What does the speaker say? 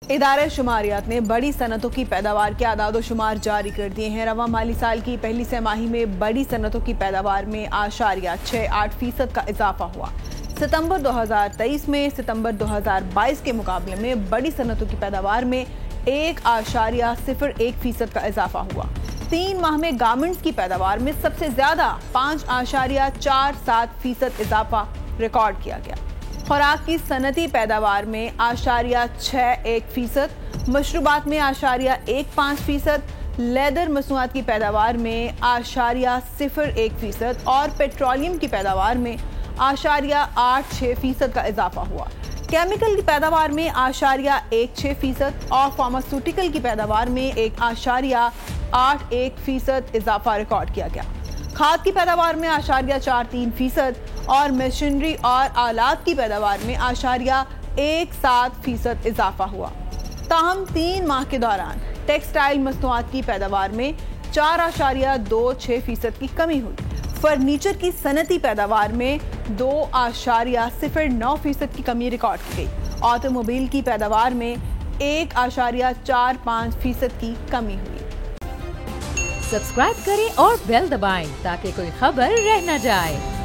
इदारे शुमारियात ने बड़ी सनतों की पैदावार के आदाद-ओ-शुमार जारी कर दिए हैं। रवां माली साल की पहली तिमाही में बड़ी सनतों की पैदावार में 8.68% का इजाफा हुआ। सितंबर 2023 में सितंबर 2022 के मुकाबले में बड़ी सनतों की पैदावार में 1.01% का इजाफा हुआ। 3 माह में गारमेंट्स की पैदावार में सबसे ज्यादा 5.47% इजाफा रिकॉर्ड किया गया। खुराक की सनती पैदावार में 8.61%, मशरूबात में 8.15%, लेदर मसनूआत की पैदावार में 8.01% और पेट्रोलियम की पैदावार में 8.86% का इजाफा हुआ। केमिकल की पैदावार में 8.16% और फार्मास्यूटिकल की पैदावार में 1.81% इजाफा रिकॉर्ड किया गया। खाद की पैदावार में 8.43% और मशीनरी और आलात की पैदावार में 8.17% इजाफा हुआ। ताहम 3 माह के दौरान टेक्सटाइल मसनूआत की पैदावार में 4.26% की कमी हुई। फर्नीचर की सनती पैदावार में 2.09% की कमी रिकॉर्ड की गई। ऑटोमोबाइल की पैदावार में 1.45% की कमी हुई। सब्सक्राइब करें और बेल दबाएं ताकि कोई खबर रह न जाए।